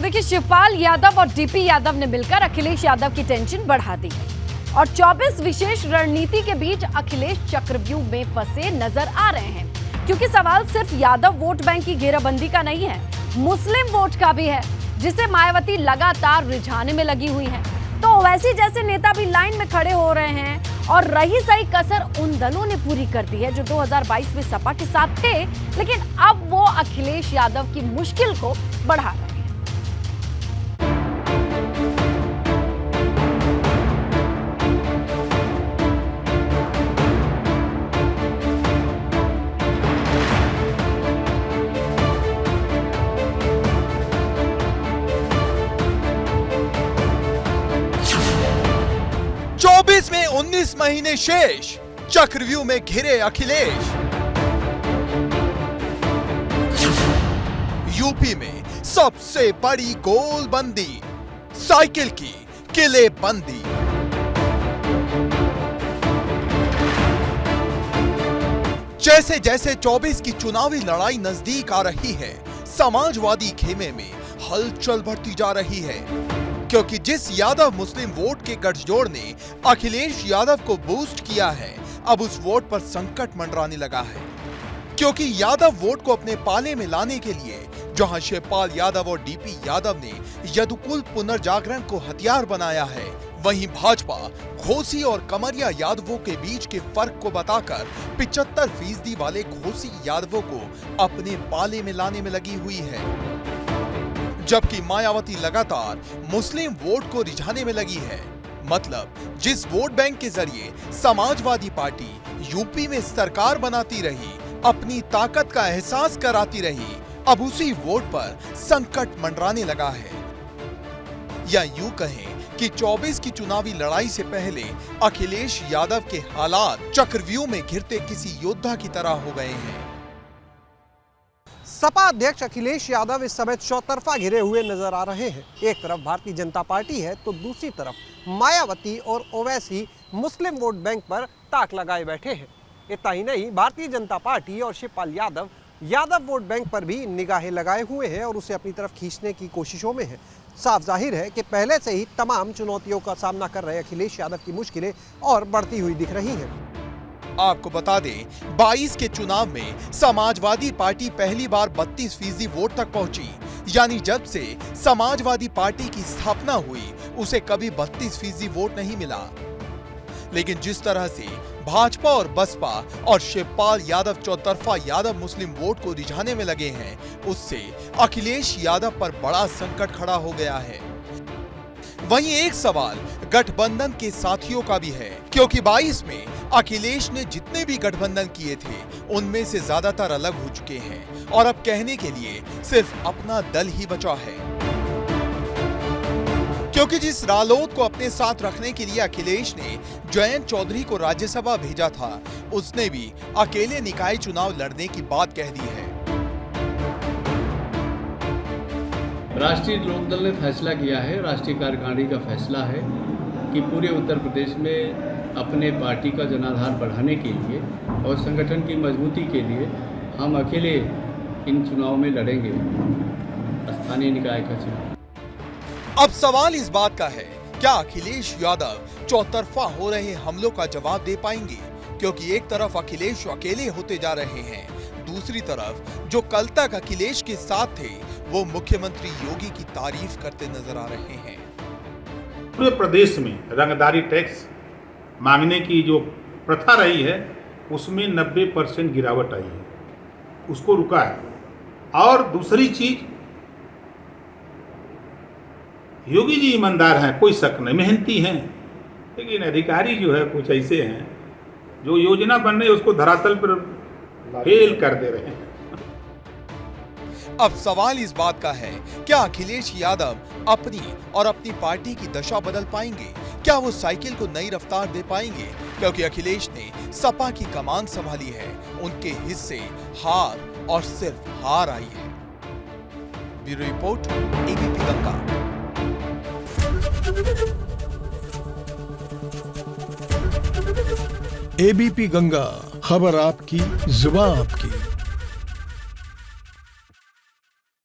देखिए, शिवपाल यादव और डीपी यादव ने मिलकर अखिलेश यादव की टेंशन बढ़ा दी है और 24 विशेष रणनीति के बीच अखिलेश चक्रव्यूह में फंसे नजर आ रहे हैं, क्योंकि सवाल सिर्फ यादव वोट बैंक की घेराबंदी का नहीं है, मुस्लिम वोट का भी है, जिसे मायावती लगातार रिझाने में लगी हुई है। तो ओवैसी जैसे नेता भी लाइन में खड़े हो रहे हैं और रही सही कसर उन दलों ने पूरी कर दी है जो 2022 में सपा के साथ थे, लेकिन अब वो अखिलेश यादव की मुश्किल को बढ़ा रहे हैं। में 19 महीने शेष, चक्रव्यूह में घिरे अखिलेश। यूपी में सबसे बड़ी गोलबंदी, साइकिल की किलेबंदी। जैसे जैसे 24 की चुनावी लड़ाई नजदीक आ रही है, समाजवादी खेमे में हलचल बढ़ती जा रही है, क्योंकि जिस यादव मुस्लिम वोट के गठजोड़ ने अखिलेश यादव को बूस्ट किया है, अब उस वोट पर संकट मंडराने लगा है। क्योंकि यादव वोट को अपने पाले में लाने के लिए जहां शिवपाल यादव और डीपी यादव ने यदुकुल पुनर्जागरण को हथियार बनाया है, वहीं भाजपा घोसी और कमरिया यादवों के बीच के फर्क को बताकर 75% वाले घोसी यादवों को अपने पाले में लाने में लगी हुई है। जबकि मायावती लगातार मुस्लिम वोट को रिझाने में लगी है। मतलब जिस वोट बैंक के जरिए समाजवादी पार्टी यूपी में सरकार बनाती रही, अपनी ताकत का एहसास कराती रही, अब उसी वोट पर संकट मंडराने लगा है। या यूं कहें कि 24 की चुनावी लड़ाई से पहले अखिलेश यादव के हालात चक्रव्यूह में घिरते किसी योद्धा की तरह हो गए हैं। सपा अध्यक्ष अखिलेश यादव इस समय चौतरफा घिरे हुए नजर आ रहे हैं। एक तरफ भारतीय जनता पार्टी है तो दूसरी तरफ मायावती और ओवैसी मुस्लिम वोट बैंक पर ताक लगाए बैठे हैं। इतना ही नहीं, भारतीय जनता पार्टी और शिवपाल यादव वोट बैंक पर भी निगाहें लगाए हुए हैं और उसे अपनी तरफ खींचने की कोशिशों में है। साफ जाहिर है कि पहले से ही तमाम चुनौतियों का सामना कर रहे अखिलेश यादव की मुश्किलें और बढ़ती हुई दिख रही हैं। आपको बता दें, 22 के चुनाव में समाजवादी पार्टी पहली बार 32% वोट तक पहुंची, यानी जब से समाजवादी पार्टी की स्थापना हुई उसे कभी 32% वोट नहीं मिला। लेकिन जिस तरह से भाजपा और बसपा और शिवपाल यादव चौतरफा यादव मुस्लिम वोट को रिझाने में लगे हैं, उससे अखिलेश यादव पर बड़ा संकट खड़ा हो गया है। वहीं एक सवाल गठबंधन के साथियों का भी है, क्योंकि 22 में अखिलेश ने जितने भी गठबंधन किए थे उनमें से ज्यादातर अलग हो चुके हैं और अब कहने के लिए सिर्फ अपना दल ही बचा है। क्योंकि जिस रालोद को अपने साथ रखने के लिए अखिलेश ने जयंत चौधरी को राज्यसभा भेजा था, उसने भी अकेले निकाय चुनाव लड़ने की बात कह दी है। राष्ट्रीय लोकदल ने फैसला किया है, राष्ट्रीय कार्यकारिणी का फैसला है कि पूरे उत्तर प्रदेश में अपने पार्टी का जनाधार बढ़ाने के लिए और संगठन की मजबूती के लिए हम अकेले इन चुनाव में लड़ेंगे, स्थानीय निकाय का चुनाव। अब सवाल इस बात का है, क्या अखिलेश यादव चौतरफा हो रहे हमलों का जवाब दे पाएंगे? क्योंकि एक तरफ अखिलेश अकेले होते जा रहे हैं, दूसरी तरफ जो कल तक अखिलेश के साथ थे वो मुख्यमंत्री योगी की तारीफ करते नजर आ रहे हैं। पूरे प्रदेश में रंगदारी टैक्स मांगने की जो प्रथा रही है उसमें 90% गिरावट आई है, उसको रुका है। और दूसरी चीज, योगी जी ईमानदार हैं, कोई शक नहीं, मेहनती हैं, लेकिन अधिकारी जो है कुछ ऐसे हैं जो योजना बन रही है उसको धरातल पर फेल कर दे रहे हैं। अब सवाल इस बात का है, क्या अखिलेश यादव अपनी और अपनी पार्टी की दशा बदल पाएंगे? क्या वो साइकिल को नई रफ्तार दे पाएंगे? क्योंकि अखिलेश ने सपा की कमान संभाली है, उनके हिस्से हार और सिर्फ हार आई है। Bureau report, ABP Ganga. ABP Ganga, खबर आपकी, जुबान आपकी।